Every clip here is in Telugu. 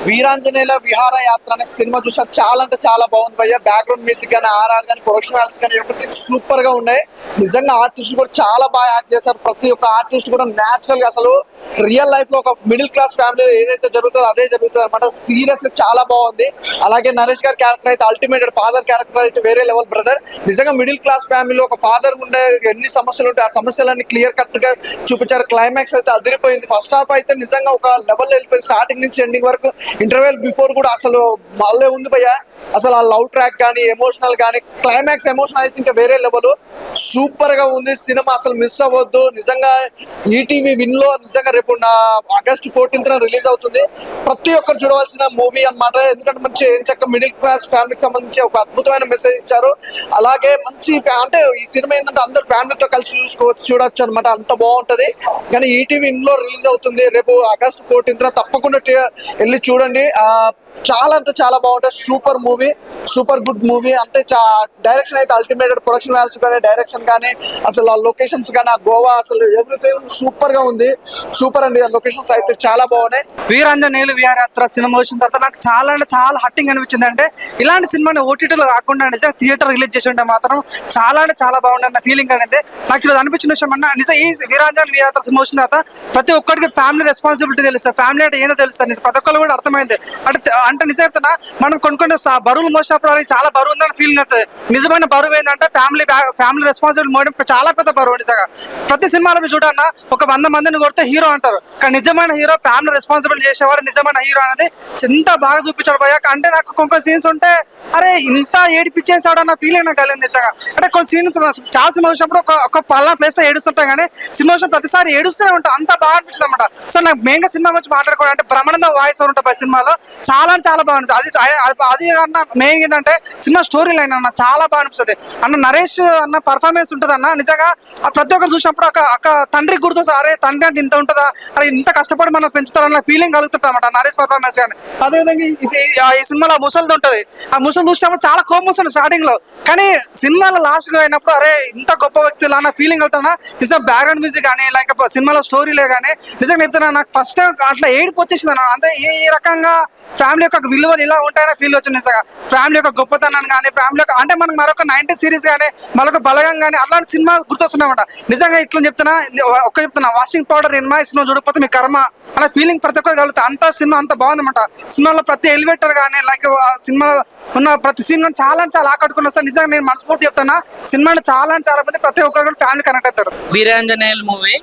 వీరాంజనేయుల విహారయాత్ర అనే సినిమా చూసా, చాలా అంటే చాలా బాగుంది భయ్య. బ్యాక్గ్రౌండ్ మ్యూజిక్ కానీ, ఆర్ఆర్ కానీ, ప్రొడక్షన్ వాల్యూస్ కానీ, ఎవ్రీథింగ్ సూపర్ గా ఉన్నాయి. నిజంగా ఆర్టిస్ట్ కూడా చాలా బాగా యాక్ట్ చేశారు. ప్రతి ఒక్క ఆర్టిస్ట్ కూడా న్యాచురల్ గా అసలు రియల్ లైఫ్ లో ఒక మిడిల్ క్లాస్ ఫ్యామిలీ ఏదైతే జరుగుతుందో అదే జరుగుతుంది అనమాట. సీరియస్ గా చాలా బాగుంది. అలాగే నరేష్ గారి క్యారెక్టర్ అయితే అల్టిమేట్, ఫాదర్ క్యారెక్టర్ అయితే వేరే లెవెల్ బ్రదర్. నిజంగా మిడిల్ క్లాస్ ఫ్యామిలీలో ఒక ఫాదర్ ఉండే ఎన్ని సమస్యలు ఉంటాయి, ఆ సమస్యలన్నీ క్లియర్ కట్ గా చూపించారు. క్లైమాక్స్ అయితే అదిరిపోయింది. ఫస్ట్ హాఫ్ అయితే నిజంగా ఒక లెవెల్ వెళ్ళిపోయింది. స్టార్టింగ్ నుంచి ఎండింగ్ వరకు, ఇంటర్వెల్ బిఫోర్ కూడా అసలు మళ్ళీ ఉంది భయ్య. అసలు ఆ లవ్ ట్రాక్ కానీ, ఎమోషనల్ కానీ, క్లైమాక్స్ ఎమోషన్ అయితే ఇంకా వేరే లెవెల్. సూపర్ గా ఉంది సినిమా, అసలు మిస్ అవ్వద్దు. నిజంగా ఈటీవీ విన్ లో నిజంగా రేపు ఆగస్టు 14th రిలీజ్ అవుతుంది. ప్రతి ఒక్కరు చూడవలసిన మూవీ అన్నమాట. ఎందుకంటే మంచి ఏం చక్క మిడిల్ క్లాస్ ఫ్యామిలీకి సంబంధించి ఒక అద్భుతమైన మెసేజ్ ఇచ్చారు. అలాగే మంచి అంటే ఈ సినిమా ఏంటంటే అందరు ఫ్యామిలీతో కలిసి చూడొచ్చు అనమాట. అంత బాగుంటది. కానీ ఈటీవీ విన్ లో రిలీజ్ అవుతుంది రేపు ఆగస్టు 14th. తప్పకుండా వెళ్ళి చూడండి. చాలా అంటే చాలా బాగుంటుంది. Super movie, super good movie. అంటే డైరెక్షన్ అయితే అల్టిమేటెడ్. ప్రొడక్షన్ వాల్యూస్ కానీ, డైరెక్షన్ కానీ, అసలు ఆ లొకేషన్స్ కానీ, ఆ గోవా అసలు ఎవ్రీథింగ్ సూపర్ గా ఉంది. సూపర్ అండి. ఆ లొకేషన్స్ అయితే చాలా బాగున్నాయి. వీరాంజనేయులు విహారయాత్ర సినిమా వచ్చిన తర్వాత నాకు చాలా అంటే చాలా హట్టింగ్ అనిపించింది. అంటే ఇలాంటి సినిమాని ఓటీటీలో కాకుండా నిజంగా థియేటర్ రిలీజ్ చేసి ఉంటే మాత్రం చాలా అంటే చాలా బాగుంది అన్న ఫీలింగ్ అనేది నాకు ఈరోజు అనిపించిన విషయం. అన్న నిజం ఈ వీరాంజనేయులు విహారయాత్ర సినిమా వచ్చిన తర్వాత ప్రతి ఒక్కరికి ఫ్యామిలీ రెస్పాన్సిబిలిటీ తెలుస్తుంది. ఫ్యామిలీ అంటే ఏందో తెలుస్తుంది. ప్రతి ఒక్కరు కూడా అర్థమైంది. అంటే నిజం చెప్తున్నా, మనం కొన్ని బరువులు మోసినప్పుడు అది చాలా బరువు ఉందని ఫీలింగ్ అవుతుంది. నిజమైన బరువు ఏంటంటే ఫ్యామిలీ రెస్పాన్సిబిలిటీ మోయడం చాలా పెద్ద బరువు. నిజంగా ప్రతి సినిమాలో మీరు చూడన్నా ఒక 100 మందిని కొడితే హీరో అంటారు. కానీ నిజమైన హీరో ఫ్యామిలీ రెస్పాన్సిబిలిటీ చేసేవాడు నిజమైన హీరో అనేది ఎంత బాగా చూపించాడు భయ్య. అంటే నాకు కొన్ని సీన్స్ ఉంటే అరే ఇంత ఏడిపించేసాడు అన్న ఫీలింగ్ నాకు కలిగింది నిజంగా. అంటే కొన్ని సీన్స్ చాలా సినిమా వచ్చినప్పుడు ఒక పలానా ప్లేస్ లో ఏడుస్తుంటాం, కానీ సినిమా వచ్చిన ప్రతిసారి ఏడుస్తూనే ఉంటాం. అంత బాగా అనిపించింది అనమాట. సో నాకు మెయిన్ గా సినిమా గురించి మాట్లాడుకోవాలి అంటే బ్రహ్మానందం వాయిస్ ఓవర్ ఉంటుంది సినిమాలో. చాలా బాగుంటుంది. అది అన్న మెయిన్ ఏంటంటే సినిమా స్టోరీ లైన్ అన్న చాలా బాగా అనిపిస్తుంది అన్న. నరేష్ అన్న పర్ఫార్మెన్స్ ఉంటుంది అన్న. నిజంగా ప్రతి ఒక్కరు చూసినప్పుడు ఒక తండ్రి గుర్తొస్తుంది. అరే తండ్రి అంటే ఇంత ఉంటుందా, అరే ఇంత కష్టపడి మనం పెంచుతారన్న ఫీలింగ్ కలుగుతుంటాం అన్నమాట నరేష్ పర్ఫార్మెన్స్ కానీ. అదేవిధంగా ఈ సినిమాలో ఆ ముసలిది ఉంటుంది. ఆ ముసలి చూసినప్పుడు చాలా కోపం వస్తుంది స్టార్టింగ్ లో, కానీ సినిమాలో లాస్ట్ గా అయినప్పుడు అరే ఇంత గొప్ప వ్యక్తులు అన్న ఫీలింగ్ వెళ్తున్నా. నిజంగా బ్యాక్గ్రౌండ్ మ్యూజిక్ కానీ, లైక్ సినిమాలో స్టోరీలే కానీ నిజంగా చెప్తున్నా నాకు ఫస్ట్ టైం అట్లా ఏడుపు వచ్చేసింది అన్న. అంటే ఈ రకంగా ఫ్యామిలీ యొక్క విలువలు ఇలా ఉంటాయని ఫీల్ వచ్చింది నిజంగా. ఫ్యామిలీ యొక్క గొప్పతనాన్ని కానీ, ఫ్యామిలీ యొక్క అంటే మనకు మరొక 90s సిరీస్ కానీ, మరొక బలగం కానీ అట్లాంటి సినిమా గుర్తొస్తున్నాయన్నమాట. నిజంగా ఇట్లా చెప్తున్నా వాషింగ్ పౌడర్ సినిమా చూడకపోతే మీ కర్మ అనే ఫీలింగ్ ప్రతి ఒక్కరు కలుగుతుంది. అంత సినిమా అంత బాగుందన్నమాట. సినిమాలో ప్రతి ఎలివేటర్ కానీ, లైక్ సినిమా ఉన్న ప్రతి సీన్ కానీ చాలా ఆకట్టుకున్నా సార్. నిజంగా నేను మనస్ఫూర్తి చెప్తాను, సినిమాని చాలా మంది ప్రతి ఒక్కరు ఫ్యామిలీ కనెక్ట్ అవుతారు. వీరాంజనేయులు మూవీ,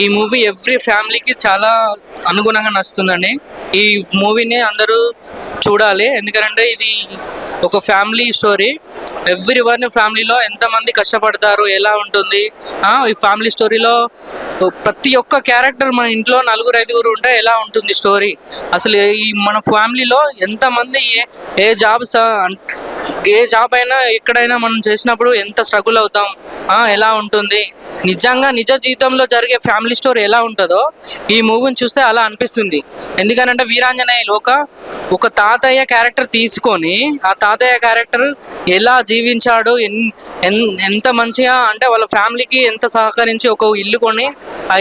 ఈ మూవీ ఎవ్రీ ఫ్యామిలీకి చాలా అనుగుణంగా నచ్చుతుందండి. ఈ మూవీని అందరూ చూడాలి. ఎందుకంటే ఇది ఒక ఫ్యామిలీ స్టోరీ. ఎవ్రీ వన్ ఫ్యామిలీలో ఎంతమంది కష్టపడతారు, ఎలా ఉంటుంది ఈ ఫ్యామిలీ స్టోరీలో. ప్రతి ఒక్క క్యారెక్టర్ మన ఇంట్లో 4-5 ఉంటే ఎలా ఉంటుంది స్టోరీ. అసలు ఈ మన ఫ్యామిలీలో ఎంతమంది ఏ జాబ్ అయినా ఎక్కడైనా మనం చేసినప్పుడు ఎంత స్ట్రగుల్ అవుతాం, ఎలా ఉంటుంది నిజంగా నిజ జీవితంలో జరిగే ఫ్యామిలీ స్టోరీ ఎలా ఉంటుందో ఈ మూవీని చూస్తే అలా అనిపిస్తుంది. ఎందుకనంటే వీరాంజనేయులు ఒక తాతయ్య క్యారెక్టర్ తీసుకొని ఆ తాతయ్య క్యారెక్టర్ ఎలా జీవించాడు, ఎంత మంచిగా అంటే వాళ్ళ ఫ్యామిలీకి ఎంత సహకరించి ఒక ఇల్లు కొని ఆ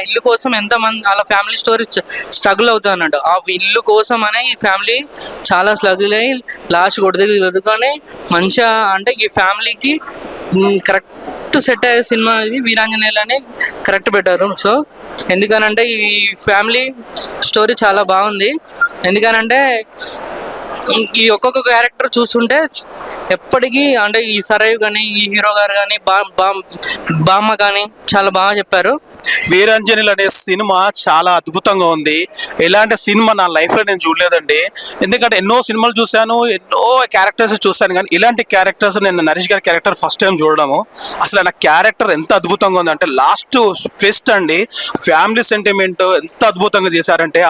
ఇల్లు కోసం ఎంతమంది వాళ్ళ ఫ్యామిలీ స్టోరీ స్ట్రగుల్ అవుతుంది అన్నట్టు. ఆ ఇల్లు కోసం అనే ఈ ఫ్యామిలీ చాలా స్ట్రగుల్ అయ్యి లాస్ట్ కొడుకొని మంచిగా అంటే ఈ ఫ్యామిలీకి కరెక్ట్ సెట్ అయ్యే సినిమా ఇది వీరాంజనేయులు అని కరెక్ట్ పెట్టారు. సో ఎందుకనంటే ఈ ఫ్యామిలీ స్టోరీ చాలా బాగుంది. ఎందుకనంటే ఈ ఒక్కొక్క క్యారెక్టర్ చూస్తుంటే ఎప్పటికీ అంటే ఈ సరైవ్ కానీ, ఈ హీరో గారు కానీ, బామ్మ కానీ చాలా బాగా చెప్పారు. వీరాంజనేయులు అనే సినిమా చాలా అద్భుతంగా ఉంది. ఎలాంటి సినిమా నా లైఫ్లో నేను చూడలేదండి. ఎందుకంటే ఎన్నో సినిమాలు చూశాను, ఎన్నో క్యారెక్టర్స్ చూశాను, కానీ ఇలాంటి క్యారెక్టర్స్ నేను నరేష్ గారి క్యారెక్టర్ ఫస్ట్ టైం చూడడము. అసలు నా క్యారెక్టర్ ఎంత అద్భుతంగా ఉందంటే లాస్ట్ ట్విస్ట్ అండి, ఫ్యామిలీ సెంటిమెంట్ ఎంత అద్భుతంగా చేశారంటే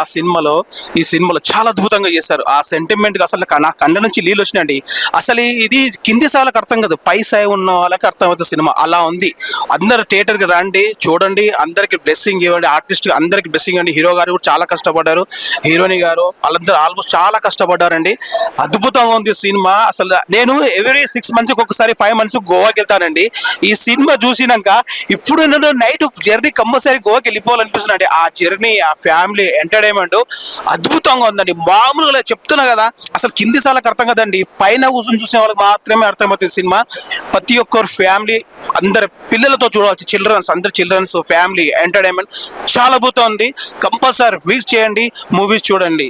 ఈ సినిమాలో చాలా అద్భుతంగా చేశారు. ఆ సెంటిమెంట్ అసలు నా కళ్ళ నుంచి నీళ్ళు వచ్చినాయండి. అసలు ఇది కింది స్థాయిలకు అర్థం కాదు, పై స్థాయి ఉన్న వాళ్ళకి అర్థమవుతుంది సినిమా. అలా ఉంది. అందరు థియేటర్కి రండి, చూడండి. అందరికి బ్లెస్సింగ్ ఇవ్వండి, ఆర్టిస్ట్ అందరికి బ్లెస్సింగ్ ఇవ్వండి. హీరో గారు కూడా చాలా కష్టపడ్డారు, హీరోయిన్ గారు వాళ్ళందరూ ఆల్మోస్ట్ చాలా కష్టపడ్డారండి. అద్భుతంగా ఉంది సినిమా. అసలు నేను ఎవ్రీ 6 months ఒకసారి 5 months గోవాకి వెళ్తానండి. ఈ సినిమా చూసినాక ఇప్పుడు నేను నైట్ జర్నీ కంపల్సరీ గోవాకి వెళ్ళిపోవాలనిపిస్తుంది అండి. ఆ జర్నీ, ఆ ఫ్యామిలీ ఎంటర్టైన్మెంట్ అద్భుతంగా ఉందండి. మామూలుగా చెప్తున్నా కదా, అసలు కింది సార్లకు అర్థం కదండి, పైన కూర్చొని చూసే వాళ్ళకి మాత్రమే అర్థమవుతుంది సినిమా. ప్రతి ఒక్కరు ఫ్యామిలీ అందరు పిల్లలతో చూడవచ్చు, అందరు చిల్డ్రన్స్ ఫ్యామిలీ ఎంటర్టైన్మెంట్ చాలా అద్భుతం ఉంది. కంపల్సరీ వీక్స్ చేయండి, మూవీస్ చూడండి.